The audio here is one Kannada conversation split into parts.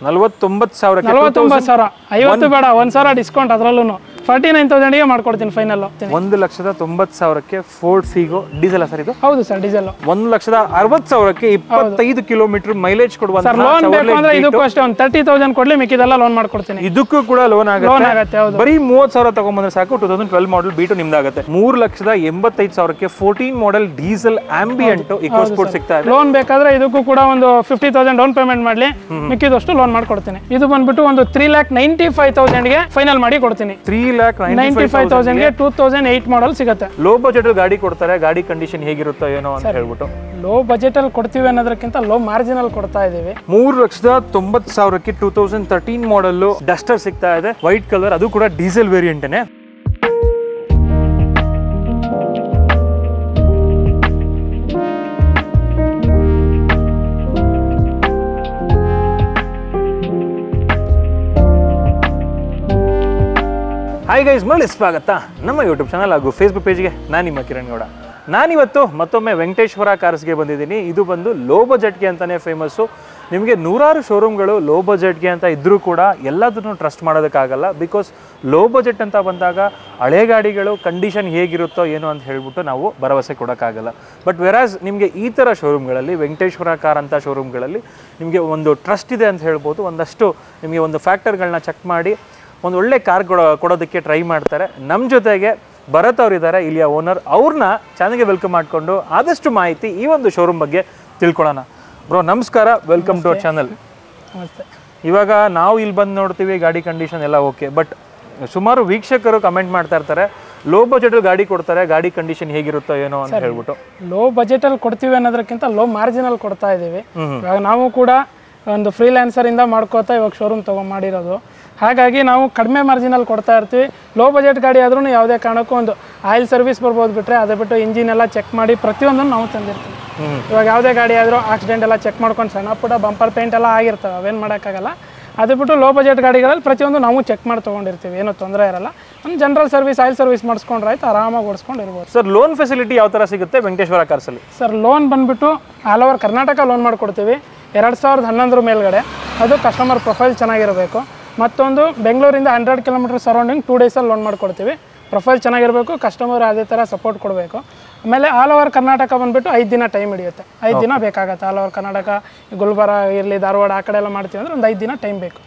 49,000 49,000 50 ಬೇಡ 1,000 ಡಿಸ್ಕೌಂಟ್ ಅದರಲ್ಲೂ 49,000 ಗೆ ಮಾಡ್ಕೊಡ್ತೀನಿ final 1,90,000 Ford Figo diesel sir ಇದು ಹೌದು ಸರ್ ಡೀಸೆಲ್ 1,60,000 25 ಕಿಲೋಮೀಟರ್ ಮೈಲೇಜ್ ಕೊಡುವಂತ ಸರ್ ಲೋನ್ ಬೇಕು ಅಂದ್ರೆ ಇದಕ್ಕೂ ಅಷ್ಟೇ ಒಂದು 30,000 ಕೊಡ್ಲಿ ಮಿಕ್ಕಿದೆಲ್ಲ ಲೋನ್ ಮಾಡ್ಕೊಡ್ತೀನಿ ಇದಕ್ಕೂ ಕೂಡ ಲೋನ್ ಆಗುತ್ತೆ ಹೌದು ಬರೀ 30,000 ತಗೊಂಡ್ಬಂದ್ರೆ ಸಾಕು 2012 model B2 ನಿಮ್ದಾಗುತ್ತೆ 3,85,000 14 model diesel ambient EcoSport ಸಿಗ್ತಾ ಇದೆ ಲೋನ್ ಬೇಕಾದ್ರೆ ಇದಕ್ಕೂ ಕೂಡ ಒಂದು 50,000 ಡೌನ್ ಪೇಮೆಂಟ್ ಮಾಡ್ಲಿ ಮಿಕ್ಕಿದಷ್ಟು ಲೋನ್ ಮಾಡ್ಕೊಡ್ತೀನಿ ಇದು ಬಂದ್ಬಿಟ್ಟು ಒಂದು 3,95,000 ಗೆ ಫೈನಲ್ ಮಾಡಿ ಕೊಡ್ತೀನಿ 3,95,000 ಗೆ 2008 ಮಾಡೆಲ್ ಸಿಗುತ್ತೆ ಲೋ ಬಜೆಟ್ ಗಾಡಿ ಕೊಡ್ತಾರೆ ಗಾಡಿ ಕಂಡೀಷನ್ ಹೇಗಿರುತ್ತೋ ಏನೋ ಅಂತ ಹೇಳ್ಬಿಟ್ಟು ಲೋ ಬಜೆಟ್ ಅಲ್ಲಿ ಕೊಡ್ತೀವಿ ಅನ್ನೋದಕ್ಕಿಂತ ಲೋ ಮಾರ್ಜಿನ್ ಅಲ್ಲಿ ಕೊಡ್ತಾ ಇದೀವಿ 3,90,000 2013 ಮಾಡೆಲ್ ಡಸ್ಟರ್ ಸಿಗ್ತಾ ಇದೆ ವೈಟ್ ಕಲರ್ ಅದು ಕೂಡ ಡೀಸೆಲ್ ವೇರಿಯಂಟ್ನೇ ಹಾಯ್ ಗೈಸ್ ಮರಳಿ ಸ್ವಾಗತ ನಮ್ಮ ಯೂಟ್ಯೂಬ್ ಚಾನಲ್ ಹಾಗೂ ಫೇಸ್ಬುಕ್ ಪೇಜ್ಗೆ ನಾನು ನಿಮ್ಮ ಕಿರಣ್ ಗೌಡ ನಾನಿವತ್ತು ಮತ್ತೊಮ್ಮೆ ವೆಂಕಟೇಶ್ವರ ಕಾರ್ಸ್ಗೆ ಬಂದಿದ್ದೀನಿ ಇದು ಬಂದು ಲೋ ಬಜೆಟ್ಗೆ ಅಂತಲೇ ಫೇಮಸ್ಸು ನಿಮಗೆ ನೂರಾರು ಶೋರೂಮ್ಗಳು ಲೋ ಬಜೆಟ್ಗೆ ಅಂತ ಇದ್ದರೂ ಕೂಡ ಎಲ್ಲದನ್ನು ಟ್ರಸ್ಟ್ ಮಾಡೋದಕ್ಕಾಗಲ್ಲ ಬಿಕಾಸ್ ಲೋ ಬಜೆಟ್ ಅಂತ ಬಂದಾಗ ಹಳೆ ಗಾಡಿಗಳು ಕಂಡೀಷನ್ ಹೇಗಿರುತ್ತೋ ಏನೋ ಅಂತ ಹೇಳ್ಬಿಟ್ಟು ನಾವು ಭರವಸೆ ಕೊಡೋಕ್ಕಾಗಲ್ಲ ಬಟ್ ವೆರಾಸ್ ನಿಮಗೆ ಈ ಥರ ಶೋರೂಮ್ಗಳಲ್ಲಿ ವೆಂಕಟೇಶ್ವರ ಕಾರ್ ಅಂತ ಶೋರೂಮ್ಗಳಲ್ಲಿ ನಿಮಗೆ ಒಂದು ಟ್ರಸ್ಟ್ ಇದೆ ಅಂತ ಹೇಳ್ಬೋದು ಒಂದಷ್ಟು ನಿಮಗೆ ಒಂದು ಫ್ಯಾಕ್ಟರ್ಗಳನ್ನ ಚೆಕ್ ಮಾಡಿ ಒಂದು ಒಳ್ಳೆ ಕಾರ್ ಕೊಡೋದಕ್ಕೆ ಟ್ರೈ ಮಾಡ್ತಾರೆ ನಮ್ಮ ಜೊತೆಗೆ ಭರತ್ ಅವರಿದ್ದಾರೆ ಇಲ್ಲಿಯ ಓನರ್ ಅವ್ರನ್ನ ಚಾನಲ್ಗೆ ವೆಲ್ಕಮ್ ಮಾಡಿಕೊಂಡು ಆದಷ್ಟು ಮಾಹಿತಿ ಈ ಒಂದು ಶೋರೂಮ್ ಬಗ್ಗೆ ತಿಳ್ಕೊಳ್ಳೋಣ ಬ್ರೋ ನಮಸ್ಕಾರ ವೆಲ್ಕಮ್ ಟು ಅವರ್ ಚಾನಲ್ ಇವಾಗ ನಾವು ಇಲ್ಲಿ ಬಂದು ನೋಡ್ತೀವಿ ಗಾಡಿ ಕಂಡೀಷನ್ ಎಲ್ಲ ಓಕೆ ಬಟ್ ಸುಮಾರು ವೀಕ್ಷಕರು ಕಮೆಂಟ್ ಮಾಡ್ತಾ ಇರ್ತಾರೆ ಲೋ ಬಜೆಟ್ ಗಾಡಿ ಕೊಡ್ತಾರೆ ಗಾಡಿ ಕಂಡೀಷನ್ ಹೇಗಿರುತ್ತೋ ಏನೋ ಅಂತ ಹೇಳ್ಬಿಟ್ಟು ಲೋ ಬಜೆಟ್ ಅಲ್ಲಿ ಕೊಡ್ತೀವಿ ಅನ್ನೋದಕ್ಕಿಂತ ಲೋ ಮಾರ್ಜಿನ್ ಅಲ್ಲಿ ಕೊಡ್ತಾ ಇದೀವಿ ಇವಾಗ ನಾವು ಕೂಡ ಒಂದು ಫ್ರೀಲ್ಯಾನ್ಸರ್ ಇಂದ ಮಾಡ್ಕೋತಾ ಇವಾಗ ಶೋರೂಮ್ ಮಾಡಿರೋದು ಹಾಗಾಗಿ ನಾವು ಕಡಿಮೆ ಮಾರ್ಜಿನಲ್ಲಿ ಕೊಡ್ತಾ ಇರ್ತೀವಿ ಲೋ ಬಜೆಟ್ ಗಾಡಿ ಆದ್ರೂ ಯಾವುದೇ ಕಾರಣಕ್ಕೂ ಒಂದು ಆಯಿಲ್ ಸರ್ವಿಸ್ ಬರ್ಬೋದು ಬಿಟ್ಟರೆ ಅದೇ ಬಿಟ್ಟು ಇಂಜಿನ್ ಎಲ್ಲ ಚೆಕ್ ಮಾಡಿ ಪ್ರತಿಯೊಂದನ್ನು ನಾವು ತಂದಿರ್ತೀವಿ ಇವಾಗ ಯಾವುದೇ ಗಾಡಿ ಆದರೂ ಆಕ್ಸಿಡೆಂಟ್ ಎಲ್ಲ ಚೆಕ್ ಮಾಡ್ಕೊಂಡು ಸಣ್ಣ ಪುಟ್ಟ ಬಂಪರ್ ಪೇಂಟ್ ಎಲ್ಲ ಆಗಿರ್ತವೆ ಅವೇನು ಮಾಡೋಕ್ಕಾಗಲ್ಲ ಅದು ಬಿಟ್ಟು ಲೋ ಬಜೆಟ್ ಗಾಡಿಗಳಲ್ಲಿ ಪ್ರತಿಯೊಂದು ನಾವು ಚೆಕ್ ಮಾಡಿ ತೊಗೊಂಡಿರ್ತೀವಿ ಏನೂ ತೊಂದರೆ ಇರಲ್ಲ ಒಂದು ಜನರಲ್ ಸರ್ವಿಸ್ ಆಯಿಲ್ ಸರ್ವಿಸ್ ಮಾಡಿಸ್ಕೊಂಡ್ರೆ ಆಯ್ತು ಆರಾಮಾಗಿ ಓಡಿಸ್ಕೊಂಡು ಇರ್ಬೋದು ಸರ್ ಲೋನ್ ಫೆಸಿಲಿಟಿ ಯಾವ ಥರ ಸಿಗುತ್ತೆ ವೆಂಕಟೇಶ್ವರ ಕಾರ್ಸಲ್ಲಿ ಸರ್ ಲೋನ್ ಬಂದುಬಿಟ್ಟು ಆಲ್ ಓವರ್ ಕರ್ನಾಟಕ ಲೋನ್ ಮಾಡಿಕೊಡ್ತೀವಿ 2011 ಮೇಲ್ಗಡೆ ಅದು ಕಸ್ಟಮರ್ ಪ್ರೊಫೈಲ್ ಚೆನ್ನಾಗಿರಬೇಕು ಮತ್ತೊಂದು ಬೆಂಗಳೂರಿಂದ 100 ಕಿಲೋಮೀಟರ್ ಸರೌಂಡಿಂಗ್ 2 ಡೇಸಲ್ಲಿ ಲೋನ್ ಮಾಡಿಕೊಡ್ತೀವಿ ಪ್ರೊಫೈಲ್ ಚೆನ್ನಾಗಿರಬೇಕು ಕಸ್ಟಮರ್ ಅದೇ ಥರ ಸಪೋರ್ಟ್ ಕೊಡಬೇಕು ಆಮೇಲೆ ಆಲ್ ಓವರ್ ಕರ್ನಾಟಕ ಬಂದುಬಿಟ್ಟು 5 ದಿನ ಟೈಮ್ ಹಿಡಿಯುತ್ತೆ 5 ದಿನ ಬೇಕಾಗುತ್ತೆ ಆಲ್ ಓವರ್ ಕರ್ನಾಟಕ ಗುಲ್ಬರ್ಗ ಇರಲಿ ಧಾರವಾಡ ಆ ಕಡೆ ಎಲ್ಲ ಮಾಡ್ತೀವಿ ಅಂದರೆ ಒಂದು 5 ದಿನ ಟೈಮ್ ಬೇಕು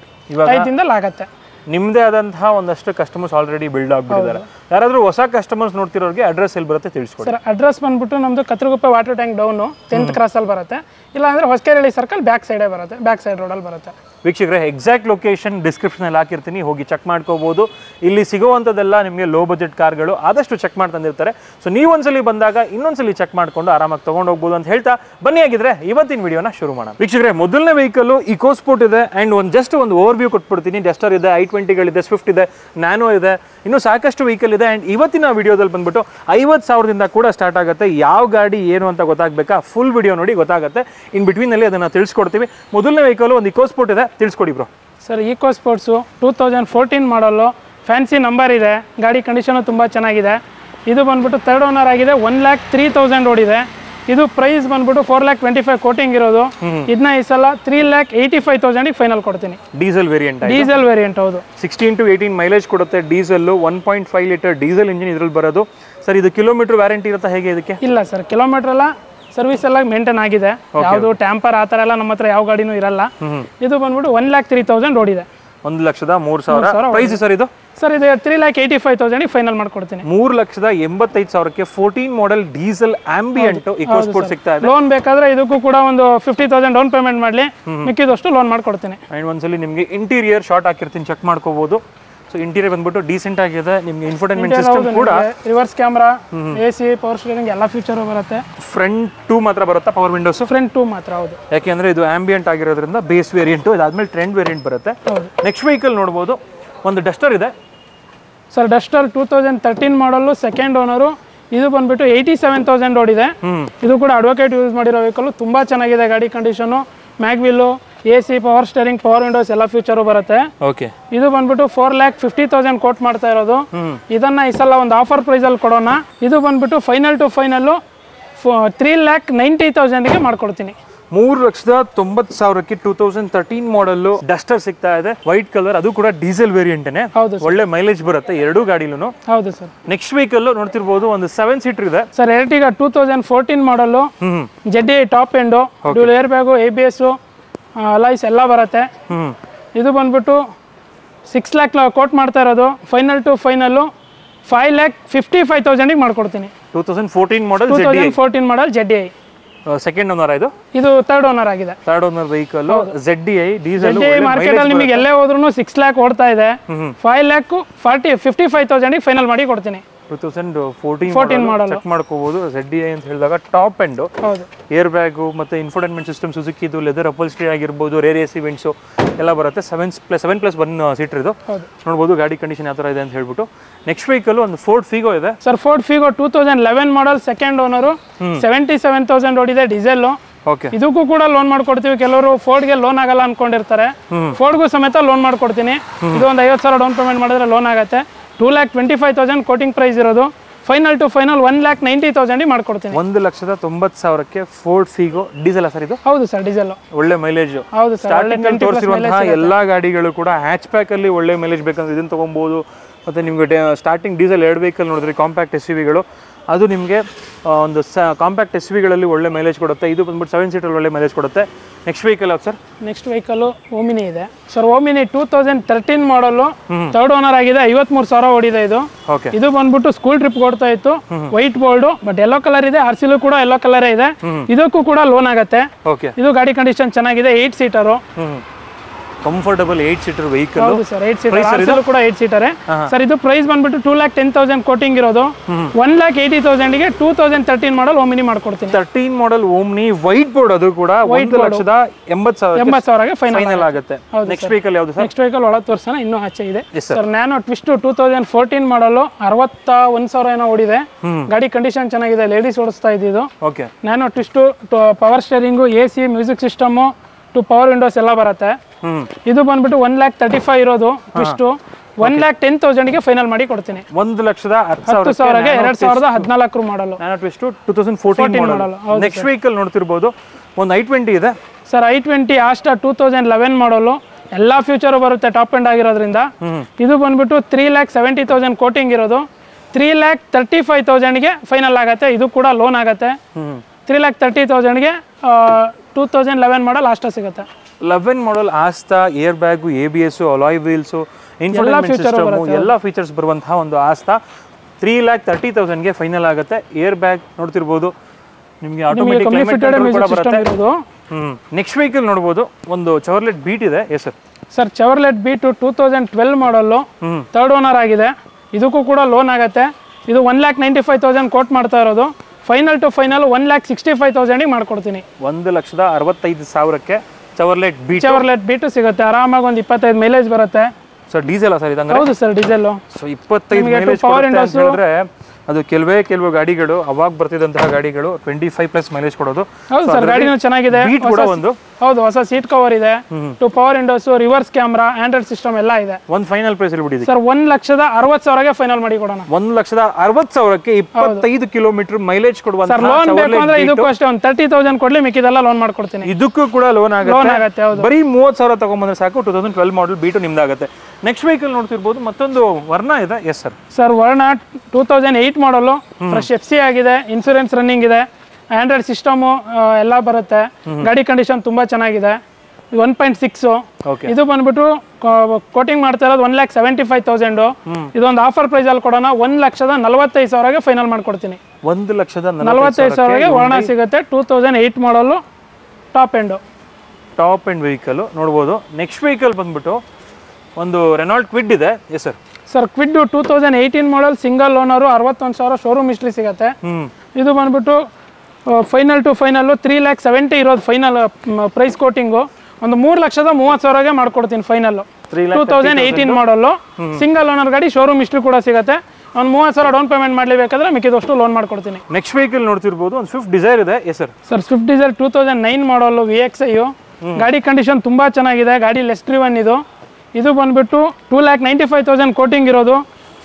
5 ದಿನದಲ್ಲಿ ಆಗುತ್ತೆ ನಿಮ್ಮದೇ ಆದಂತಹ ಒಂದಷ್ಟು ಕಸ್ಟಮರ್ಸ್ ಆಲ್ರೆಡಿ ಬಿಲ್ಡ್ ಆಗಿಬಿಟ್ಟಿದ್ದಾರೆ ಯಾರಾದರೂ ಹೊಸ ಕಸ್ಟಮರ್ಸ್ ನೋಡ್ತಿರೋರಿಗೆ ಅಡ್ರೆಸ್ ಎಲ್ಲಿ ಬರುತ್ತೆ ತಿಳಿಸ್ಕೊಡಿ ಸರ್ ಅಡ್ರೆಸ್ ಬಂದ್ಬಿಟ್ಟು ನಮ್ಮದು Kathriguppe water tank down 10th ಕ್ರಾಸಲ್ಲಿ ಬರುತ್ತೆ ಇಲ್ಲ ಅಂದರೆ ಹೊಸಕೆರೆಹಳ್ಳಿ ಸರ್ಕಲ್ ಬ್ಯಾಕ್ ಸೈಡೇ ಬರುತ್ತೆ ಬ್ಯಾಕ್ ಸೈಡ್ ರೋಡಲ್ಲಿ ಬರುತ್ತೆ ವೀಕ್ಷಕರೇ ಎಕ್ಸಾಕ್ಟ್ ಲೊಕೇಶನ್ ಡಿಸ್ಕ್ರಿಪ್ಷನಲ್ಲಿ ಹಾಕಿರ್ತೀನಿ ಹೋಗಿ ಚೆಕ್ ಮಾಡ್ಕೋಬೋದು ಇಲ್ಲಿ ಸಿಗುವಂಥದ್ದೆಲ್ಲ ನಿಮಗೆ ಲೋ ಬಜೆಟ್ ಕಾರ್ಗಳು ಆದಷ್ಟು ಚೆಕ್ ಮಾಡಿ ತಂದಿರ್ತಾರೆ ಸೊ ನೀವು ಒಂದ್ಸಲಿ ಬಂದಾಗ ಇನ್ನೊಂದ್ಸಲಿ ಚೆಕ್ ಮಾಡಿಕೊಂಡು ಆರಾಮಾಗಿ ತೊಗೊಂಡು ಹೋಗ್ಬೋದು ಅಂತ ಹೇಳ್ತಾ ಬನ್ನಿ ಆಗಿದ್ರೆ ಇವತ್ತಿನ ವಿಡಿಯೋನ ಶುರು ಮಾಡೋಣ ವೀಕ್ಷಕರೇ ಮೊದಲನೇ ವೆಹಿಕಲ್ ಇಕೋಸ್ಪೋರ್ಟ್ ಇದೆ ಆ್ಯಂಡ್ ಜಸ್ಟ್ ಒಂದು ಓವರ್ ವ್ಯೂ ಕೊಟ್ಬಿಡ್ತೀನಿ ಡಸ್ಟರ್ ಇದೆ i20ಗಳಿದೆ ಸ್ವಿಫ್ಟ್ ಇದೆ ನ್ಯಾನೋ ಇದೆ ಇನ್ನೂ ಸಾಕಷ್ಟು ವೆಹಿಕಲ್ ಇದೆ ಆ್ಯಂಡ್ ಇವತ್ತಿನ ವಿಡಿಯೋದಲ್ಲಿ ಬಂದ್ಬಿಟ್ಟು 50,000ದಿಂದ ಕೂಡ ಸ್ಟಾರ್ಟ್ ಆಗುತ್ತೆ ಯಾವ ಗಾಡಿ ಏನು ಅಂತ ಗೊತ್ತಾಗಬೇಕಾ ಫುಲ್ ವಿಡಿಯೋ ನೋಡಿ ಗೊತ್ತಾಗುತ್ತೆ ಇನ್ ಬಿಟ್ವೀನಲ್ಲಿ ಅದನ್ನು ತಿಳಿಸ್ಕೊಡ್ತೀವಿ ಮೊದಲನೇ ವೆಹಿಕಲ್ ಒಂದು ಇಕೋಸ್ಪೋರ್ಟ್ ಇದೆ ತಿಳಿಸ್ಕೊಡಿ ಬ್ರೋ ಸರ್ ಈಕೋ ಸ್ಪೋರ್ಟ್ಸು 2014 ಮಾಡಲು ಫ್ಯಾನ್ಸಿ ನಂಬರ್ ಇದೆ ಗಾಡಿ ಕಂಡೀಷನು ತುಂಬ ಚೆನ್ನಾಗಿದೆ ಇದು ಬಂದ್ಬಿಟ್ಟು 3rd ಓನರ್ ಆಗಿದೆ 1,03,000 ಓಡಿದೆ ಇದು ಪ್ರೈಸ್ ಬಂದ್ಬಿಟ್ಟು 4,25,000 ಕೋಟಿಂಗ್ ಇರೋದು ಇದನ್ನ ಈ ಸಲ 3,85,000 ಫೈನಲ್ ಕೊಡ್ತೀನಿ ಡೀಸೆಲ್ ವೇರಿಯಂಟ್ ಹೌದು 16 to 18 ಮೈಲೇಜ್ ಕೊಡುತ್ತೆ ಡೀಸೆಲ್ 1.5 ಲೀಟರ್ ಡೀಸೆಲ್ ಇಂಜಿನ್ ಇದ್ರಲ್ಲಿ ಬರೋದು ಸರ್ ಇದು ಕಿಲೋಮೀಟರ್ ವ್ಯಾರಂಟಿ ಇರುತ್ತಾ ಹೇಗೆ ಇದಕ್ಕೆ ಇಲ್ಲ ಸರ್ ಕಿಲೋಮೀಟರ್ ಎಲ್ಲ ಸರ್ವಿಸ್ ಎಲ್ಲ ಮೇಂಟೈನ್ ಆಗಿದೆ ಯಾವುದು ಟ್ಯಾಂಪರ್ ಆ ಥರ ಎಲ್ಲ ನಮ್ಮ ಹತ್ರ ಯಾವ ಗಾಡಿನೂ ಇರಲ್ಲ ಇದು ಬಂದ್ಬಿಟ್ಟು 1,03,000 ಓಡಿದೆ 1,03,000 ಪ್ರೈಸ್ ಸರ್ ಇದು ಸರ್ ಇದು 3,85,000 ಫೈನಲ್ ಮಾಡ್ಕೊಡ್ತೀನಿ 3,85,000 14 ಮಾಡೆಲ್ ಡೀಸೆಲ್ ಆಂಬಿಯಂಟ್ ಇಕೋಸ್ಪೋರ್ಟ್ ಸಿಗ್ತಾ ಇದೆ ಲೋನ್ ಬೇಕಾದ್ರೆ ಇದಕ್ಕೂ ಕೂಡ ಒಂದು 50,000 ಡೌನ್ ಪೇಮೆಂಟ್ ಮಾಡಲಿ ಮಿಕ್ಕಿದಷ್ಟು ಲೋನ್ ಮಾಡ್ಕೊಡ್ತೀನಿ ಆ್ಯಂಡ್ ಒಂದ್ಸಲಿ ನಿಮಗೆ ಇಂಟೀರಿಯರ್ ಶಾರ್ಟ್ ಹಾಕಿರ್ತೀನಿ ಚೆಕ್ ಮಾಡ್ಕೋಬಹುದು ಸೊ ಇಂಟೀರಿಯರ್ ಬಂದ್ಬಿಟ್ಟು ಡೀಸೆಂಟ್ ಆಗಿದೆ ನಿಮಗೆ ಇನ್ಫೋಟೈನ್ಮೆಂಟ್ ಸಿಸ್ಟಮ್ ಕೂಡ reverse camera AC power steering ಎಲ್ಲ ಫೀಚರ್ ಬರುತ್ತೆ ಫ್ರಂಟ್ 2 ಮಾತ್ರ ಬರುತ್ತಾ ಪವರ್ ವಿಂಡೋಸ್ ಫ್ರಂಟ್ 2 ಮಾತ್ರ ಹೌದು ಯಾಕೆಂದ್ರೆ ಇದು ಆಂಬಿಯಂಟ್ ಆಗಿರೋದ್ರಿಂದ ಬೇಸ್ ವೇರಿಯಂಟ್ ಇದಾದ್ಮೇಲೆ ಟ್ರೆಂಡ್ ವೇರಿಯಂಟ್ ಬರುತ್ತೆ ನೆಕ್ಸ್ಟ್ ವೆಹಿಕಲ್ ನೋಡಬಹುದು ಒಂದು ಡಸ್ಟರ್ ಇದೆ ಸರ್ ಡಸ್ಟರ್ 2013 ಮಾಡಲು 2nd ಓನರು ಇದು ಬಂದ್ಬಿಟ್ಟು 87,000 ಓಡಿದೆ ಇದು ಕೂಡ ಅಡ್ವೊಕೇಟ್ ಯೂಸ್ ಮಾಡಿರೋ ವೆಹಿಕಲ್ ತುಂಬಾ ಚೆನ್ನಾಗಿದೆ ಗಾಡಿ condition mag wheel AC power steering power Windows ಎಲ್ಲ ಫೀಚರು ಬರುತ್ತೆ ಇದು ಬಂದ್ಬಿಟ್ಟು 4,50,000 ಕೋಟ್ ಮಾಡ್ತಾ ಇರೋದು ಇದನ್ನ ಈ ಸಲ ಒಂದು ಆಫರ್ ಪ್ರೈಸ್ ಅಲ್ಲಿ ಕೊಡೋಣ ಇದು ಬಂದ್ಬಿಟ್ಟು ಫೈನಲ್ ಟು ಫೈನಲ್ 3,90,000 ಗೆ ಮಾಡ್ಕೊಡ್ತೀನಿ 3,90,000ಕ್ಕೆ 2013 ಮಾಡಲ್ ಡಸ್ಟರ್ ಸಿಗ್ತಾ ಇದೆ, ವೈಟ್ ಕಲರ್, ಅದು ಕೂಡ ಡೀಸೆಲ್ ವೇರಿಯಂಟೇನೆ. ಒಳ್ಳೆ ಮೈಲೇಜ್ ಬರುತ್ತೆ ಎರಡೂ ಗಾಡಿಲೂ. ಹೌದು ಸರ್. ನೆಕ್ಸ್ಟ್ ವೆಹಿಕಲ್ ನೋಡ್ತಿರ್ಬೋದು, ಒಂದು 7 ಸೀಟರ್ ಇದೆ ಸರ್. Ertiga 2014 ಮಾಡಲ್, ZDI top end, dual air bag, ABS, alloys ಎಲ್ಲ ಬರುತ್ತೆ. ಇದು ಬಂದ್ಬಿಟ್ಟು 6 lakh ಕೋಟ್ ಮಾಡ್ತಾ ಇರೋದು. ಫೈನಲ್ ಟು ಫೈನಲ್ 5,55,000 ಮಾಡ್ಕೊಡ್ತೀನಿ. 2014 ಮಾಡಲ್, 2014 ಮಾಡಲ್ ZDI. ಸೆಕೆಂಡ್ ಓನರ್ ಇದು ಥರ್ಡ್ ಓನರ್ ಆಗಿದೆ. Third owner vehicle ZDI diesel. Market ಅಲ್ಲಿ ನಿಮಗೆ ಎಲ್ಲೇ ಹೋದ್ರೂ 6 lakh ಓಡ್ತಾ ಇದೆ. 5,55,000 ಫೈನಲ್ ಮಾಡಿ ಕೊಡ್ತೀನಿ. 2014 ಮಾಡಲ್ ಚೆಕ್ ಮಾಡ್ಕೋಬಹುದು. ZDI ಅಂತ ಹೇಳಿದಾಗ ಟಾಪ್ ಎಂಡ್, ಏರ್ ಬ್ಯಾಗು ಮತ್ತೆ ಇನ್ಫೋಟೈನ್ಮೆಂಟ್ ಸಿಸ್ಟಮ್ ಸುಜುಕಿದು, ಲೆದರ್ ಅಪಲ್ಸ್ಟ್ರಿ ಆಗಿರ್ಬೋದು, ರೇರ್ AC ವಿಂಡ್ಸು ಎಲ್ಲ ಬರುತ್ತೆ. 7+1 ಸೀಟರ್ ಇದು. ನೋಡ್ಬೋದು ಗಾಡಿ ಕಂಡೀಷನ್ ಯಾವ ಥರ ಇದೆ ಅಂತ ಹೇಳ್ಬಿಟ್ಟು. ನೆಕ್ಸ್ಟ್ ವೆಹಿಕಲ್ ಒಂದು ಫೋರ್ಡ್ ಫಿಗೋ ಇದೆ ಸರ್. ಫೋರ್ಡ್ ಫಿಗೋ 2011 ಮಾಡಲ್, ಸೆಕೆಂಡ್ ಓನರು, 77,000 ಓಡಿದೆ, ಡೀಸೆಲ್. ಇದಕ್ಕೂ ಕೂಡ ಲೋನ್ ಮಾಡ್ಕೊಡ್ತೀವಿ. ಕೆಲವರು ಫೋರ್ಡ್ಗೆ ಲೋನ್ ಆಗಲ್ಲ ಅನ್ಕೊಂಡಿರ್ತಾರೆ, ಫೋರ್ಡ್ಗೂ ಸಮೇತ ಲೋನ್ ಮಾಡ್ಕೊಡ್ತೀನಿ. ಇದು ಒಂದು 50,000 ಡೌನ್ ಪೇಮೆಂಟ್ ಮಾಡಿದ್ರೆ ಲೋನ್ ಆಗುತ್ತೆ. 2,25,000 ಕೋಟಿಂಗ್ ಪ್ರೈಸ್ ಇರೋದು. ಫೈನಲ್ ಟು ಫೈನಲ್ 1,90,000 ಮಾಡ್ಕೊಡ್ತೀನಿ. 1,90,000ಕ್ಕೆ ಫೋರ್ಡ್ ಫಿಗೋ ಡೀಸೆಲ್ ಸರ್ ಇದು? ಹೌದು ಸರ್, ಡೀಸೆಲ್. ಒಳ್ಳೆ ಮೈಲೇಜ್. ಹೌದು ಸರ್. ತೋರಿಸಿರುವಂತಹ ಎಲ್ಲಾ ಗಾಡಿಗಳು ಕೂಡ ಹ್ಯಾಚ್ ಪ್ಯಾಕ್ ಅಲ್ಲಿ ಒಳ್ಳೆ ಮೈಲೇಜ್ ಬೇಕಂದ್ರೆ ಇದನ್ನ ತಗೊಬಹುದು. ಮತ್ತೆ ನಿಮ್ಗೆ ಸ್ಟಾರ್ಟಿಂಗ್ ಡೀಸೆಲ್ 2 ವೆಹಿಕಲ್ ನೋಡಿದ್ರೆ ಕಾಂಪ್ಯಾಕ್ಟ್ SUVಗಳು, ಅದು ನಿಮಗೆ ಒಂದು ಕಾಂಪ್ಯಾಕ್ಟ್ SUVಗಳಲ್ಲಿ ಒಳ್ಳೆ ಮೈಲೇಜ್ ಕೊಡುತ್ತೆ. ಇದು ಬಂದ್ಬಿಟ್ಟು 7 ಸೀಟರ್ ಒಳ್ಳೆ ಮೈಲೇಜ್ ಕೊಡುತ್ತೆ. ನೆಕ್ಸ್ಟ್ ವೆಹಿಕಲ್ ಯಾವ್ದು ಸರ್? ನೆಕ್ಸ್ಟ್ ವೆಹಿಕಲ್ ಓಮಿನಿ ಇದೆ ಸರ್. ಓಮಿನಿ 2013 ಮಾಡಲ್, ಥರ್ಡ್ ಓನರ್ ಆಗಿದೆ, 53,000 ಓಡಿದೆ ಇದು. ಇದು ಬಂದ್ಬಿಟ್ಟು ಸ್ಕೂಲ್ ಟ್ರಿಪ್ ಕೊಡ್ತಾ ಇತ್ತು. White board, but yellow colour ಇದೆ. RC ಕೂಡ ಯೆಲ್ಲೋ ಕಲರ್ ಇದೆ. ಇದಕ್ಕೂ ಕೂಡ ಲೋನ್ ಆಗುತ್ತೆ. ಇದು ಗಾಡಿ ಕಂಡೀಷನ್ ಚೆನ್ನಾಗಿದೆ. 8 ಸೀಟರ್ ಕಂಫರ್ಟಬಲ್ 8 ಸೀಟರ್ ವೆಹಿಕಲ್. ಹೌದು ಸರ್, 8 ಸೀಟರ್. RC ಕೂಡ 8 ಸೀಟರ್ ಸರ್. ಇದು ಪ್ರೈಸ್ ಬಂದ್ಬಿಟ್ಟು 2,10,000 ಕೋಟಿಂಗ್ ಇರೋದು. 1,80,000ಗೆ 2013 ಮಾಡಲ್ ಓಮಿನಿ ಮಾಡ್ಕೊಡ್ತೀನಿ. 13 ಮಾಡಲ್ ಓಮಿನಿ ವೈಟ್ ಬೋರ್ಡ್, ಅದು ಕೂಡ 1,80,000ಗೆ ಫೈನಲ್ ಆಗುತ್ತೆ. ನೆಕ್ಸ್ಟ್ ವೆಹಿಕಲ್ ಯಾವುದು ಸರ್? ನೆಕ್ಸ್ಟ್ ವೆಹಿಕಲ್ ಒಳಗೆ ತೋರಿಸೋಣ, ಇನ್ನೂ ಆಚೆ ಇದೆ ಸರ್. ನ್ಯಾನೋ ಟ್ವಿಸ್ಟ್ 2014 ಮಾಡಲ್, 61,000 ಏನೋ ಓಡಿದೆ. ಗಾಡಿ ಕಂಡೀಷನ್ ಚೆನ್ನಾಗಿದೆ, ಲೇಡೀಸ್ ಓಡಿಸ್ತಾ ಇದ್ದಿದ್ದು. Nano twist, power steering, AC, music system, 2 power Windows ಎಲ್ಲ ಬರುತ್ತೆ. ಇದು ಬಂದ್ಬಿಟ್ಟು 1,35,000 ಇರೋದು ಟ್ವಿಸ್ಟ್. 1,10,000ಗೆ ಫೈನಲ್ ಮಾಡಿ ಕೊಡ್ತೀನಿ. 1,10,000ಗೆ 2014 ಮಾಡಲ್ ಟ್ವಿಸ್ಟ್ 2014 ಮಾಡಲ್. ನೆಕ್ಸ್ಟ್ ವೆಹಿಕಲ್ ನೋಡ್ತಿರ್ಬೋದು, ಒಂದು i20 ಇದೆ ಸರ್. i20 ಆಸ್ಟಾ 2011 ಮಾಡಲ್, ಎಲ್ಲ ಫ್ಯೂಚರ್ ಬರುತ್ತೆ, ಟಾಪ್ ಎಂಡ್ ಆಗಿರೋದ್ರಿಂದ. ಇದು ಬಂದ್ಬಿಟ್ಟು 3,70,000 ಕೋಟಿಂಗ್ ಇರೋದು. 3,35,000ಗೆ ಫೈನಲ್ ಆಗುತ್ತೆ. ಇದು ಕೂಡ ಲೋನ್ ಆಗುತ್ತೆ. 3,30,000ಗೆ 2011 ಮಾಡಲ್ ಆಸ್ಟಾ ಸಿಗುತ್ತೆ. 11 model Asta, air bag, ABS, alloy wheels, infotainment system ಎಲ್ಲ ಫೀಚರ್ಸ್ ಬರುವಂತಹ ಒಂದು ಆಸ್ತಾ 3,30,000ಗೆ ಫೈನಲ್ ಆಗುತ್ತೆ. ಏರ್ ಬ್ಯಾಗ್ ನೋಡ್ತಿರ್ಬೋದು, ನಿಮಗೆ ಆಟೋಮೆಟಿಕ್ ಕ್ಲೈಮೇಟ್ ಕಂಟ್ರೋಲ್ ಕೂಡ ಬರುತ್ತೆ. ನೆಕ್ಸ್ಟ್ ವೆಹಿಕಲ್ ನೋಡಬಹುದು, ಒಂದು ಚೆವರ್ಲೆಟ್ ಬೀಟ್ ಇದೆ. ಸರ್ ಸರ್, ಚೆವರ್ಲೆಟ್ ಬೀಟ್ 2012 ಮಾಡಲ್, ಥರ್ಡ್ ಓನರ್ ಆಗಿದೆ. ಇದಕ್ಕೂ ಕೂಡ ಲೋನ್ ಆಗುತ್ತೆ. ಇದು 1,95,000 ಕೋಟ್ ಮಾಡ್ತಾ ಇರೋದು. ಫೈನಲ್ ಟು ಫೈನಲ್ 1,65,000ಗೆ ಮಾಡ್ಕೊಡ್ತೀನಿ. 1,65,000ಕ್ಕೆ ಚೆವರ್ಲೆಟ್ ಬೀಟ್ ಸಿಗುತ್ತೆ. ಆರಾಮಾಗಿ ಒಂದು 25 ಮೈಲೇಜ್ ಬರುತ್ತೆ ಸರ್. ಡೀಸೆಲ್ ಸರ್ ಇದು? ಹೌದು ಸರ್, ಡೀಸೆಲ್. 25 ಮೈಲೇಜ್ ಹೇಳಿದ್ರೆ ಅದು ಕೆಲವು ಗಾಡಿಗಳು ಅವಾಗ ಬರ್ತಿದಂತಹ ಗಾಡಿಗಳು 25+ ಮೈಲೇಜ್ ಕೊಡೋದು. ಹೌದು ಸರ್, ಗಾಡಿನೂ ಚೆನ್ನಾಗಿದೆ. ಹೌದು, ಹೊಸ ಸೀಟ್ ಕವರ್ ಇದೆ, 2 power windows, reverse camera, Android system ಎಲ್ಲ ಇದೆ. ಒಂದು ಫೈನಲ್ ಪ್ರೈಸ್ ಹೇಳ್ಬಿಡಿ ಸರ್. 1,60,000ಗೆ ಫೈನಲ್ ಮಾಡಿ ಕೊಡೋಣ. 1,60,000ಕ್ಕೆ 25 ಕಿಲೋಮೀಟರ್ ಮೈಲೇಜ್ ಕೊಡುವಂತ ಸರ್. ಲೋನ್ ಬೇಕು ಅಂದ್ರೆ ಇದಕ್ಕೂ ಅಷ್ಟೇ ಒಂದು 30,000 ಕೊಡ್ಲಿ, ಮಿಕ್ಕಿದೆಲ್ಲ ಲೋನ್ ಮಾಡ್ಕೊಡ್ತೀನಿ. ಇದಕ್ಕೂ ಕೂಡ ಲೋನ್ ಆಗುತ್ತೆ. ಬರೀ 30,000 ತಗೊಂಡ್ಬಂದ್ರೆ ಸಾಕು. 2012 ಮಾಡಲ್ ಬೀಟು ನಿಮ್ದಾಗುತ್ತೆ. ನೆಕ್ಸ್ಟ್ ವೆಹಿಕಲ್ ನೋಡ್ತಿರ್ಬೋದು, ಮತ್ತೊಂದು ವರ್ಣ ಇದೆ. Yes sir. ಸರ್, ವರ್ಣ 2008 ಮಾಡಲ್, ಫ್ರೆಶ್ FC ಆಗಿದೆ, ಇನ್ಸೂರೆನ್ಸ್ ರನ್ನಿಂಗ್ ಇದೆ, ಆಂಡ್ರಾಯ್ಡ್ ಸಿಸ್ಟಮ್ ಎಲ್ಲ ಬರುತ್ತೆ. ಗಾಡಿ ಕಂಡೀಷನ್ ತುಂಬಾ ಚೆನ್ನಾಗಿದೆ. 1.6. ಇದು ಬಂದ್ಬಿಟ್ಟು ಕೋಟಿಂಗ್ ಮಾಡ್ತಾ ಇರೋದು 1,75,000. ಇದೊಂದು ಆಫರ್ ಪ್ರೈಸ್ ಅಲ್ಲಿ ಕೊಡೋಣ. 1,45,000ಗೆ ಫೈನಲ್ ಮಾಡ್ಕೊಡ್ತೀನಿ. 1,45,000ಗೆ ವರ್ಣ ಸಿಗುತ್ತೆ. 2008 ಮಾಡಲ್, ಟಾಪ್ ಎಂಡ್ ವೆಹಿಕಲ್ ನೋಡ್ಬೋದು. ನೆಕ್ಸ್ಟ್ ವೆಹಿಕಲ್ ಬಂದ್ಬಿಟ್ಟು ಒಂದು ರೆನಾಲ್ಟ್ ಕ್ವಿಡ್ ಇದೆ. Yes sir. ಸರ್, ಕ್ವಿಡ್ 2018 ಮಾಡಲ್, ಸಿಂಗಲ್ ಓನರು, 61,000 ಶೋರೂಮ್ ಹಿಸ್ಟ್ರಿ ಸಿಗುತ್ತೆ. ಇದು ಬಂದ್ಬಿಟ್ಟು ಫೈನಲ್ ಟು ಫೈನಲ್ 3,70,000 ಇರೋದು ಫೈನಲ್ ಪ್ರೈಸ್ ಕೋಟಿಂಗು. ಒಂದು 3,30,000ಗೆ ಮಾಡ್ಕೊಡ್ತೀನಿ ಫೈನಲ್. 2018 ಮಾಡಲ್ಲು, ಸಿಂಗಲ್ ಓನರ್ ಗಾಡಿ, ಶೋರೂಮ್ ಹಿಸ್ಟ್ರಿ ಕೂಡ ಸಿಗುತ್ತೆ. ಒಂದು 30,000 ಡೌನ್ ಪೇಮೆಂಟ್ ಮಾಡಲೇಬೇಕಾದ್ರೆ ಮಿಕ್ಕಿದಷ್ಟು ಲೋನ್ ಮಾಡ್ಕೊಡ್ತೀನಿ. ನೆಕ್ಸ್ಟ್ ವೆಹಿಕಲ್ ನೋಡ್ತಿರ್ಬೋದು, ಒಂದು ಸ್ವಿಫ್ಟ್ ಡಿಸೈರ್ ಇದೆ. Yes sir. Sir, Swift Dzire 2009 ಮಾಡಲ್ಲು, VXI. ಗಾಡಿ ಕಂಡೀಷನ್ ತುಂಬಾ ಚೆನ್ನಾಗಿದೆ. ಗಾಡಿ ಲೆಸ್ ಡ್ರಿವನ್ ಇದು. ಇದು ಬಂದ್ಬಿಟ್ಟು 2,95,000 ಕೋಟಿಂಗ್ ಇರೋದು.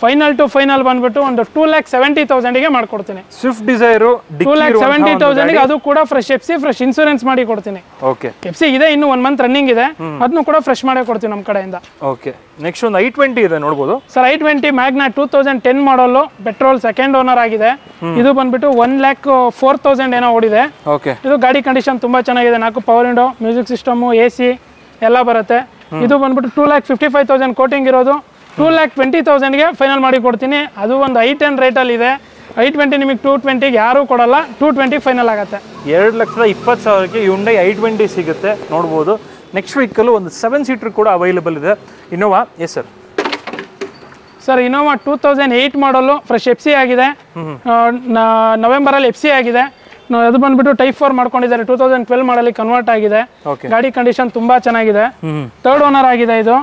ಫೈನಲ್ ಟು ಫೈನಲ್ ಬಂದ್ಬಿಟ್ಟು ಒಂದು 2,70,000ಗೆ ಮಾಡ್ಕೊಡ್ತೀನಿ. ಸ್ವಿಫ್ಟ್ ಡಿಸೈರ್ 2,70,000ಗೆ ಅದು ಕೂಡ ಫ್ರೆಶ್ ಎಫ್ಸಿ ಫ್ರೆಶ್ ಇನ್ಸೂರೆನ್ಸ್ ಮಾಡಿ ಕೊಡ್ತೀನಿ. ಓಕೆ, ಎಫ್ಸಿ ಇದೆ, ಇನ್ನು 1 ಮಂತ್ ರನ್ನಿಂಗ್ ಇದೆ, ಅದನ್ನು ಕೂಡ ಫ್ರೆಶ್ ಮಾಡೇ ಕೊಡ್ತೀವಿ ನಮ್ಮ ಕಡೆಯಿಂದ. ಓಕೆ, ನೆಕ್ಸ್ಟ್ ಒಂದು i20 ಇದೆ ನೋಡ್ಬೋದು ಸರ್. i20 ಮ್ಯಾಗ್ನಾ 2010 ಮಾಡಲ್, ಪೆಟ್ರೋಲ್ ಸೆಕೆಂಡ್ ಓನರ್ ಆಗಿದೆ. ಇದು ಬಂದ್ಬಿಟ್ಟು 1,04,000 ಏನೋ ಓಡಿದೆ. ಓಕೆ, ಇದು ಗಾಡಿ ಕಂಡೀಷನ್ ತುಂಬಾ ಚೆನ್ನಾಗಿದೆ. 4 power window, music system, AC ಎಲ್ಲ ಬರುತ್ತೆ. ಇದು ಬಂದ್ಬಿಟ್ಟು 2,55,000 ಕೋಟಿಂಗ್ ಇರೋದು. 2,20,000ಗೆ ಫೈನಲ್ ಮಾಡಿ ಕೊಡ್ತೀನಿ. ಅದು ಒಂದು i10 ರೇಟಲ್ಲಿ ಇದೆ. i20 ನಿಮಗೆ 220ಗೆ ಯಾರೂ ಕೊಡಲ್ಲ, 220 ಫೈನಲ್ ಆಗುತ್ತೆ. 2,20,000ಕ್ಕೆ Hyundai i20 ಸಿಗುತ್ತೆ ನೋಡ್ಬೋದು. ನೆಕ್ಸ್ಟ್ ವೀಕಲ್ಲೂ ಒಂದು 7 ಸೀಟರ್ ಕೂಡ ಅವೈಲೇಬಲ್ ಇದೆ. Innova, S sir. Sir, Innova 2008 ಮಾಡಲು, ಫ್ರೆಶ್ ಎಫ್ಸಿ ಆಗಿದೆ. ನವೆಂಬರಲ್ಲಿ ಎಫ್ಸಿ ಆಗಿದೆ. ಅದು ಬಂದ್ಬಿಟ್ಟು ಟೈಪ್ 4 ಮಾಡ್ಕೊಂಡಿದ್ದಾರೆ. 2012 ಮಾಡಲಿ ಕನ್ವರ್ಟ್ ಆಗಿದೆ. ಗಾಡಿ ಕಂಡೀಷನ್ ತುಂಬಾ ಚೆನ್ನಾಗಿದೆ. 3rd ಓನರ್ ಆಗಿದೆ ಇದು.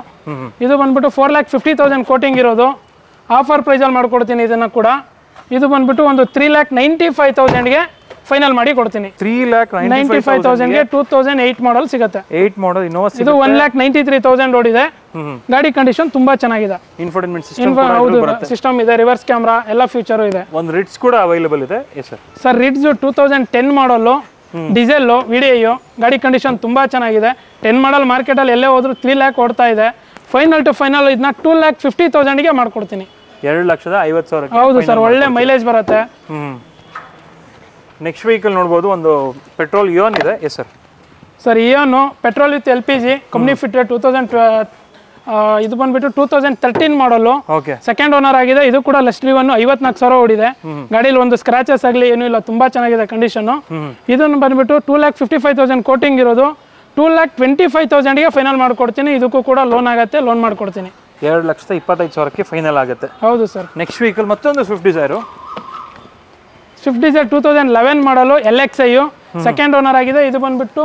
ಇದು ಬಂದ್ಬಿಟ್ಟು 4,50,000 ಕೋಟಿಂಗ್ ಇರೋದು. ಆಫರ್ ಪ್ರೈಸಲ್ಲಿ ಮಾಡ್ಕೊಡ್ತೀನಿ ಇದನ್ನ ಕೂಡ. ಇದು ಬಂದ್ಬಿಟ್ಟು ಒಂದು 3,95,000ಗೆ ಫೈನಲ್ ಮಾಡಿ ಕೊಡ್ತೀನಿ. 3,95,000ಗೆ 2008 ಮಾಡಲ್ ಸಿಗುತ್ತೆ. 8 ಮಾಡಲ್ ಇನೋವಾ ಇದು 1,93,000 ಓಡಿದೆ. ಗಾಡಿ ಕಂಡೀಷನ್ ತುಂಬಾ ಚೆನ್ನಾಗಿದೆ. ಇನ್ಫೋಟೈನ್ಮೆಂಟ್ ಸಿಸ್ಟಮ್ ಸಿಸ್ಟಮ್ ಇದೆ, ರಿವರ್ಸ್ ಕ್ಯಾಮ್ರಾ ಎಲ್ಲ ಫೀಚರ್ ಇದೆ. ಒಂದು ರಿಟ್ಸ್ ಕೂಡ ಅವೈಲೇಬಲ್ ಇದೆ. Yes sir. ಸರ್, ರಿಟ್ಸ್ 2010 ಮಾಡಲ್, ಡೀಸೆಲ್, ವಿಡಿಯೋ, ಗಾಡಿ ಕಂಡೀಷನ್ ತುಂಬಾ ಚೆನ್ನಾಗಿದೆ. 10 ಮಾಡಲ್ ಮಾರ್ಕೆಟಲ್ಲಿ ಎಲ್ಲೇ ಹೋದ್ರು 3 ಲ್ಯಾಕ್ ಓಡ್ತಾ ಇದೆ. ಫೈನಲ್ ಟು ಫೈನಲ್ ಇದನ್ನ 2,50,000ಗೆ ಮಾಡ್ಕೊಡ್ತೀನಿ. 2,50,000. ಹೌದು ಸರ್, ಒಳ್ಳೆ ಮೈಲೇಜ್ ಬರುತ್ತೆ. ನೆಕ್ಸ್ಟ್ ವೆಹಿಕಲ್ ನೋಡ್ಬೋದು, ಒಂದು ಪೆಟ್ರೋಲ್ ಇಯೋನ್ ಇದೆ. Yes sir. Sir, Eon petrol with LPG company fitted. ಇದು ಬಂದ್ಬಿಟ್ಟು 2013 ಮಾಡಲು, ಸೆಕೆಂಡ್ ಓನರ್ ಆಗಿದೆ. ಇದು ಕೂಡ ಲೆಸ್ ಡ್ರಿವನ್, 54,000 ಓಡಿದೆ. ಗಾಡಿಲಿ ಒಂದು ಸ್ಕ್ರಾಚಸ್ ಆಗಲಿ ಏನೂ ಇಲ್ಲ, ತುಂಬಾ ಚೆನ್ನಾಗಿದೆ ಕಂಡೀಷನ್. ಇದನ್ನು ಬಂದ್ಬಿಟ್ಟು 2,55,000 ಕೋಟಿಂಗ್ ಇರೋದು. 2,25,000ಗೆ ಫೈನಲ್ ಮಾಡ್ಕೊಡ್ತೀನಿ. ಇದಕ್ಕೂ ಕೂಡ ಲೋನ್ ಆಗುತ್ತೆ, ಲೋನ್ ಮಾಡ್ಕೊಡ್ತೀನಿ. 2,25,000ಕ್ಕೆ ಫೈನಲ್ ಆಗುತ್ತೆ. ಹೌದು ಸರ್. ನೆಕ್ಸ್ಟ್ ವೆಹಿಕಲ್ ಮತ್ತೊಂದು ಸ್ವಿಫ್ಟ್ ಡಿಸೈರ್. 2011 ಮಾಡಲು, LXi, ಸೆಕೆಂಡ್ ಓನರ್ ಆಗಿದೆ. ಇದು ಬಂದ್ಬಿಟ್ಟು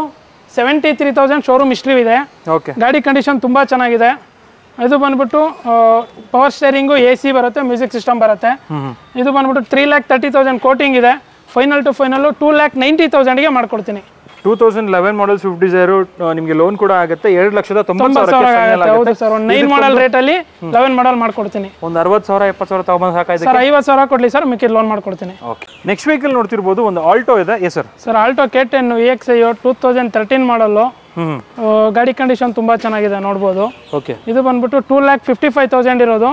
73,000 ಶೋರೂಮ್ ಹಿಸ್ಟ್ರಿ ಇದೆ. ಗಾಡಿ ಕಂಡೀಷನ್ ತುಂಬಾ ಚೆನ್ನಾಗಿದೆ. ಇದು ಬಂದ್ಬಿಟ್ಟು ಪವರ್ ಸ್ಟೇರಿಂಗು, AC ಬರುತ್ತೆ, ಮ್ಯೂಸಿಕ್ ಸಿಸ್ಟಮ್ ಬರುತ್ತೆ. ಇದು ಬಂದ್ಬಿಟ್ಟು 3,30,000 ಕೋಟಿಂಗ್ ಇದೆ. ಫೈನಲ್ ಟು ಫೈನಲ್ 2,90,000ಗೆ ಮಾಡ್ಕೊಡ್ತೀನಿ. 2011 ಮಾಡಲ್ ಸ್ವಿಫ್ಟ್ ಡಿಸೈರ್ ನಿಮಗೆ ಲೋನ್ ಕೂಡ ಆಗುತ್ತೆ. 2,90,000. ಹೌದು ಸರ್, ಒಂದು 9 ಮಾಡಲ್ ರೇಟಲ್ಲಿ 11 ಮಾಡಲ್ ಮಾಡ್ಕೊಡ್ತೀನಿ. ಒಂದು 60,000 70,000 ತಗೊಂಡು ಸಾಕಾಯ್ತು ಸರ್. 50,000 ಕೊಡ್ಲಿ ಸರ್, ಮಿಕ್ಕಿ ಲೋನ್ ಮಾಡ್ಕೊಡ್ತೀನಿ. ಓಕೆ, ನೆಕ್ಸ್ಟ್ ವೆಹಿಕಲ್ ನೋಡ್ತಿರ್ಬೋದು, ಒಂದು ಆಲ್ಟೋ ಇದೆ. Yes sir. Sir, Alto K10 EXi 2013 ಮಾಡಲು. ಗಾಡಿ ಕಂಡೀಷನ್ ತುಂಬಾ ಚೆನ್ನಾಗಿದೆ ನೋಡ್ಬೋದು. ಓಕೆ, ಇದು ಬಂದ್ಬಿಟ್ಟು 2,55,000 ಇರೋದು.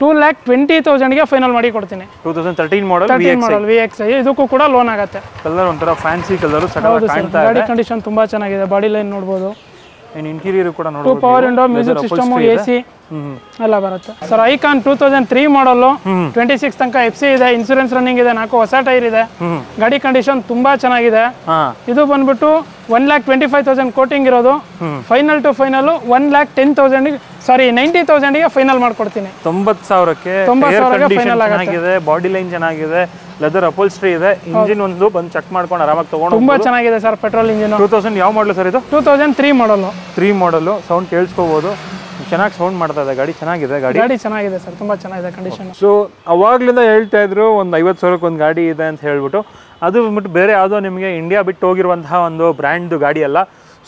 2,20,000ಗೆ ಫೈನಲ್ ಮಾಡಿ ಕೊಡ್ತೀನಿ. 2013 ಮಾಡಲ್ VXi. ಇದಕ್ಕೂ ಕೂಡ ಲೋನ್ ಆಗುತ್ತೆ. ಕಲರ್ ಒಂಥರ ಫ್ಯಾನ್ಸಿ ಕಲರ್ ಕಾಣ್ತಾ ಇದೆ. ಗಾಡಿ ಕಂಡೀಷನ್ ತುಂಬಾ ಚೆನ್ನಾಗಿದೆ. ಬಾಡಿ ಲೈನ್ ನೋಡ್ಬೋದು. ಇಂಟೀರಿಯರ್ ಕೂಡ ನೋಡ್ಬೋದು. 2 power window, music system, AC ಎಲ್ಲ ಬರುತ್ತೆ. ಸರ್, ಐಕಾನ್ 2003 ಮಾಡಲ್, 26 ತನಕ FC ಇದೆ. ಇನ್ಸೂರೆನ್ಸ್ ರನ್ನಿಂಗ್ ಇದೆ. 4 ಹೊಸ ಟೈರ್ ಇದೆ. ಗಾಡಿ ಕಂಡೀಷನ್ ತುಂಬಾ ಚೆನ್ನಾಗಿದೆ. ಇದು ಬಂದ್ಬಿಟ್ಟು 1,25,000 ಕೋಟಿಂಗ್ ಇರೋದು. ಫೈನಲ್ ಟು ಫೈನಲ್ 90,000ಗೆ ಫೈನಲ್ ಮಾಡ್ಕೊಡ್ತೀನಿ. 90,000ಕ್ಕೆ ಫೈನಲ್ ಆಗಿದೆ. ಬಾಡಿ ಲೈನ್ ಚೆನ್ನಾಗಿದೆ, ಲೆದರ್ ಅಪೋಲ್ಸ್ಟ್ರಿ ಇದೆ. ಇಂಜಿನ್ ಒಂದು ಬಂದು ಚೆಕ್ ಮಾಡ್ಕೊಂಡು ಆರಾಮಾಗಿ ತಗೊಂಡು ತುಂಬಾ ಚೆನ್ನಾಗಿದೆ ಸರ್. Petrol engine. 2000 ಯಾವ ಮಾಡಲ್ ಸರ್ ಇದು? 2003 ಮಾಡಲ್. 3 ಮಾಡಲ್. ಸೌಂಡ್ ಕೇಳಿಸ್ಕೋಬಹುದು, ಚೆನ್ನಾಗಿ ಸೌಂಡ್ ಮಾಡ್ತಾ ಇದೆ. ಗಾಡಿ ಚೆನ್ನಾಗಿದೆ. ಗಾಡಿ ಚೆನ್ನಾಗಿದೆ ಸರ್, ತುಂಬಾ ಚೆನ್ನಾಗಿದೆ ಕಂಡೀಷನ್. ಸೊ ಅವಾಗ್ಲಿಂದ ಹೇಳ್ತಾ ಇದ್ರು ಒಂದು 50,000ಕ್ಕೆ ಒಂದು ಗಾಡಿ ಇದೆ ಅಂತ ಹೇಳ್ಬಿಟ್ಟು. ಅದು ಬಂದ್ಬಿಟ್ಟು ಬೇರೆ ಯಾವುದೋ ನಿಮಗೆ ಇಂಡಿಯಾ ಬಿಟ್ಟು ಹೋಗಿರುವಂತಹ ಒಂದು ಬ್ರ್ಯಾಂಡ್ ಗಾಡಿ ಅಲ್ಲ,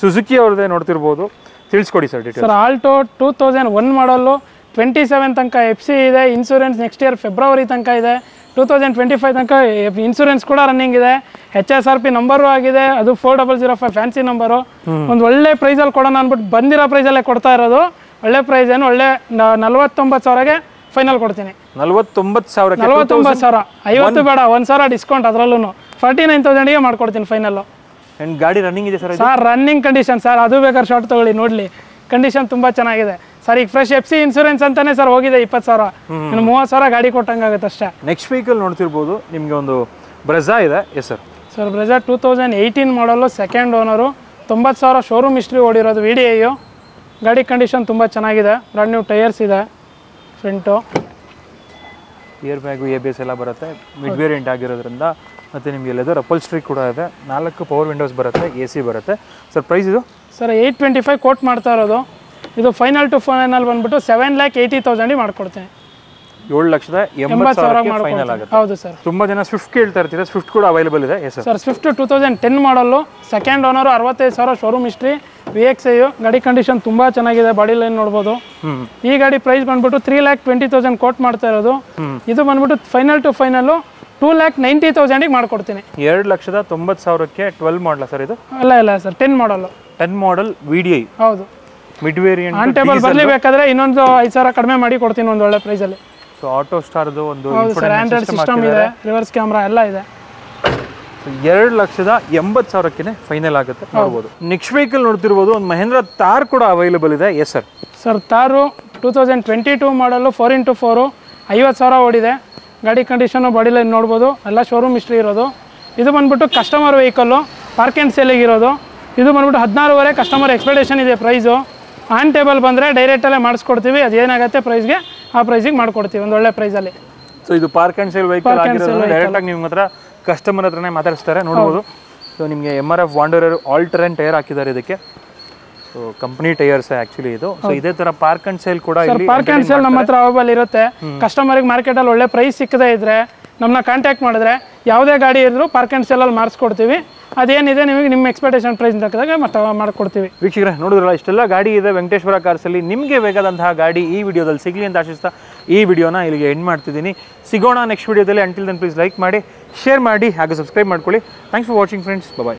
ಸುಜುಕಿ ಅವ್ರದ್ದೇ. ನೋಡ್ತಿರ್ಬೋದು, ತಿಳಿಸ್ಕೊಡಿ ಸರ್ ಡೀಟೇಲ್ಸ್. ಸರ್, ಆಲ್ಟೋ 2001 ಮಾಡಲ್ಲು, 27 ತನಕ FC ಇದೆ. ಇನ್ಸೂರೆನ್ಸ್ ನೆಕ್ಸ್ಟ್ ಇಯರ್ ಫೆಬ್ರವರಿ ತನಕ ಇದೆ. 2025 ತನಕ ಇನ್ಸೂರೆನ್ಸ್ ಕೂಡ ರನ್ನಿಂಗ್ ಇದೆ. HSRP ನಂಬರು ಆಗಿದೆ. ಅದು 4005 ಫ್ಯಾನ್ಸಿ ನಂಬರು. ಒಂದು ಒಳ್ಳೆ ಪ್ರೈಸಲ್ಲಿ ಕೊಡೋಣ ಅಂದ್ಬಿಟ್ಟು ಬಂದಿರೋ ಪ್ರೈಸಲ್ಲೇ ಕೊಡ್ತಾ ಇರೋದು. ಒಳ್ಳೆ ಪ್ರೈಸ್ ಏನು, ಒಳ್ಳೆ 49,000ಗೆ ಫೈನಲ್ ಕೊಡ್ತೀನಿ. 49,000. 49,000. 50 ಬೇಡ, 1,000 ಡಿಸ್ಕೌಂಟ್. ಅದರಲ್ಲೂ 49,000ಗೆ ಮಾಡ್ಕೊಡ್ತೀನಿ ಫೈನಲ್. ಗಾಡಿ ರನ್ನಿಂಗ್ ಇದೆ sir? Sir, running condition sir. ಅದು ಬೇಕಾದ್ರೆ ಶಾರ್ಟ್ ತಗೊಳ್ಳಿ, ನೋಡ್ಲಿ. ಕಂಡೀಷನ್ ತುಂಬಾ ಚೆನ್ನಾಗಿದೆ ಸರ್. ಈಗ ಫ್ರೆಶ್ FC ಇನ್ಸೂರೆನ್ಸ್ ಅಂತಾನೆ ಸರ್ ಹೋಗಿದೆ 20,000. ಇನ್ನು 30,000 ಗಾಡಿ ಕೊಟ್ಟಂಗಾಗುತ್ತೆ ಅಷ್ಟೇ. ನೆಕ್ಸ್ಟ್ ವೆಹಿಕಲ್ ನೋಡ್ತಿರ್ಬೋದು, ನಿಮಗೆ ಒಂದು ಬ್ರೆಜಾ ಇದೆ. Yes sir. Sir, Brezza 2018 model, second owner, 90,000 showroom history ಓಡಿರೋದು. VDI. ಗಾಡಿ ಕಂಡೀಷನ್ ತುಂಬ ಚೆನ್ನಾಗಿದೆ. ಬ್ರಾಂಡ್ ನ್ಯೂ ಟೈರ್ಸ್ ಇದೆ. ಫ್ರಂಟು ಏರ್ ಬ್ಯಾಗು, ABS ಎಲ್ಲ ಬರುತ್ತೆ. ಮಿಡ್ ವೇರಿಯಂಟ್ ಆಗಿರೋದ್ರಿಂದ. ಮತ್ತು ನಿಮಗೆ ಲೆದರ್ ಅಪೋಲ್ಸ್ಟ್ರಿ ಕೂಡ ಇದೆ. 4 ಪವರ್ ವಿಂಡೋಸ್ ಬರುತ್ತೆ, AC ಬರುತ್ತೆ. ಸರ್, ಪ್ರೈಸ್ ಇದು? ಸರ್, 825 ಕೋಟ್ ಮಾಡ್ತಾ ಇರೋದು. ಇದು ಫೈನಲ್ ಟು ಫೈನಲ್ ಬಂದ್ಬಿಟ್ಟು 7,80,000 ಮಾಡ್ಕೊಡ್ತೀನಿ. 7,80,000 ಫೈನಲ್ ಆಗುತ್ತೆ. ಹೌದು ಸರ್. ತುಂಬಾ ಜನ ಸ್ವಿಫ್ಟ್ ಕೇಳ್ತಾ ಇರ್ತೀರಾ, ಸ್ವಿಫ್ಟ್ ಕೂಡ ಅವೈಲೇಬಲ್ ಇದೆ. Yes sir Swift 2010 model, second owner, 65,000 showroom history, VXI. ಗಾಡಿ ಕಂಡೀಷನ್ ತುಂಬಾ ಚೆನ್ನಾಗಿದೆ, ಬಾಡಿ ಲೈನ್ ನೋಡ್ಬೋದು. ಈ ಗಾಡಿ ಪ್ರೈಸ್ ಬಂದ್ಬಿಟ್ಟು 3,20,000 ಕೋಟ್ ಮಾಡ್ತಾ ಇರೋದು. ಇದು ಬಂದ್ಬಿಟ್ಟು ಫೈನಲ್ ಟು ಫೈನಲ್ 2,90,000 ಮಾಡ್ಕೊಡ್ತೀನಿ. 2,90,000ಕ್ಕೆ 12 ಮಾಡಲ ಸರ್ ಇದು? ಇಲ್ಲ ಸರ್, 10 ಮಾಡಲ್. 10 ಮಾಡಲ್ VDI. ಹೌದು. ಮಿಡ್ ವೇರಿಯಂಟ್ ಆನ್ ಟೇಬಲ್ ಬರಲೇಬೇಕಾದ್ರೆ ಇನ್ನೊಂದು 5,000 ಕಡಿಮೆ ಮಾಡಿ ಕೊಡ್ತೀನಿ ಒಂದು ಒಳ್ಳೆ ಪ್ರೈಸಲ್ಲಿ. ಸೊ ಆಟೋ ಸ್ಟಾರ್ದು ಒಂದು ಆಂಡ್ರಾಯ್ಡ್ ಸಿಸ್ಟಮ್ ಇದೆ, ರಿವರ್ಸ್ ಕ್ಯಾಮ್ರಾ ಎಲ್ಲ ಇದೆ. 2,80,000ಕ್ಕೆ ಫೈನಲ್ ಆಗುತ್ತೆ, ನೋಡ್ಬೋದು. ನೆಕ್ಸ್ಟ್ ವೆಹಿಕಲ್ ನೋಡ್ತಿರ್ಬೋದು, ಒಂದು ಮಹೇಂದ್ರ ತಾರ್ ಕೂಡ ಅವೈಲೇಬಲ್ ಇದೆ. Yes sir. ಸರ್ ತಾರು 2022 ಮಾಡಲು 4x4, 50,000 ಓಡಿದೆ. ಗಾಡಿ ಕಂಡೀಷನು, ಬಾಡಿ ಲೈನ್ ನೋಡ್ಬೋದು, ಎಲ್ಲ ಶೋರೂಮ್ ಹಿಸ್ಟ್ರಿ ಇರೋದು. ಇದು ಬಂದ್ಬಿಟ್ಟು ಕಸ್ಟಮರ್ ವೆಹಿಕಲ್ಲು, ಪಾರ್ಕ್ ಆ್ಯಂಡ್ ಸೇಲಿಗಿರೋದು. ಇದು ಬಂದ್ಬಿಟ್ಟು 16,500 ಕಸ್ಟಮರ್ ಎಕ್ಸ್ಪೆಕ್ಟೇಷನ್ ಇದೆ ಪ್ರೈಸು. ಆನ್ ಟೇಬಲ್ ಬಂದರೆ ಡೈರೆಕ್ಟಲ್ಲೇ ಮಾಡಿಸ್ಕೊಡ್ತೀವಿ, ಅದೇನಾಗುತ್ತೆ ಪ್ರೈಸ್ಗೆ ಆ ಪ್ರೈಸಿಗೆ ಮಾಡಿಕೊಡ್ತೀವಿ ಒಂದು ಒಳ್ಳೆ ಪ್ರೈಸಲ್ಲಿ. ಸೊ ಇದು ಪಾರ್ಕ್ ಆ್ಯಂಡ್ ಸೇಲ್ ವೆಹಿಕಲ್ ಆಗಿರೋದು, ಡೈರೆಕ್ಟಾಗಿ ನಿಮ್ಮ ಹತ್ರ ಕಸ್ಟಮರ್ ಹತ್ರನೇ ಮಾತಾಡಿಸ್ತಾರೆ, ನೋಡ್ಬೋದು. ಸೊ ನಿಮಗೆ MRF Wanderer all terrain tyre ಹಾಕಿದ್ದಾರೆ ಇದಕ್ಕೆ. ಸೊ ಕಂಪನಿ ಟೈರ್ಸ್ ಆ್ಯಕ್ಚುಲಿ ಇದು. ಸೊ ಇದೇ ಥರ ಪಾರ್ಕ್ ಆ್ಯಂಡ್ ಸೇಲ್ ಕೂಡ ಇಲ್ಲಿ ಪಾರ್ಕ್ ಆ್ಯಂಡ್ ಸೇಲ್ ನಮ್ಮ ಹತ್ರ ಅವೈಲೇಬಲ್ ಇರುತ್ತೆ. ಕಸ್ಟಮರ್ಗೆ ಮಾರ್ಕೆಟಲ್ಲಿ ಒಳ್ಳೆ ಪ್ರೈಸ್ ಸಿಕ್ಕದೇ ಇದ್ದರೆ ನಮ್ಮನ್ನ ಕಾಂಟ್ಯಾಕ್ಟ್ ಮಾಡಿದ್ರೆ ಯಾವುದೇ ಗಾಡಿ ಇದ್ದರೂ ಪಾರ್ಕ್ ಆ್ಯಂಡ್ ಸೇಲಲ್ಲಿ ಮಾಡಿಸ್ಕೊಡ್ತೀವಿ. ಅದೇನಿದೆ ನಿಮಗೆ ನಿಮ್ಮ ಎಕ್ಸ್ಪೆಕ್ಟೇಷನ್ ಪ್ರೈಸ್ ತಕ್ಕದಾಗ ಮತ್ತೆ ಮಾಡಿಕೊಡ್ತೀವಿ. ವೀಕ್ಷಕರೇ ನೋಡಿದ್ರಲ್ಲ, ಇಷ್ಟೆಲ್ಲ ಗಾಡಿ ಇದೆ ವೆಂಕಟೇಶ್ವರ ಕಾರ್ಸಲ್ಲಿ. ನಿಮಗೆ ಬೇಕಾದಂತಹ ಗಾಡಿ ಈ ವಿಡಿಯೋದಲ್ಲಿ ಸಿಗಲಿ ಅಂತ ಆಶಿಸ್ತಾ ಈ ವಿಡಿಯೋನ ಇಲ್ಲಿಗೆ ಎಂಡ್ ಮಾಡ್ತಿದ್ದೀನಿ. ಸಿಗೋಣ ನೆಕ್ಸ್ಟ್ ವಿಡಿಯೋದಲ್ಲಿ. ಅಂಟಿಲ್ ದೆನ್ ಪ್ಲೀಸ್ ಲೈಕ್ ಮಾಡಿ, ಶೇರ್ ಮಾಡಿ, ಹಾಗೆ ಸಬ್ಸ್ಕ್ರೈಬ್ ಮಾಡ್ಕೊಳ್ಳಿ. Thanks for watching friends. Bye.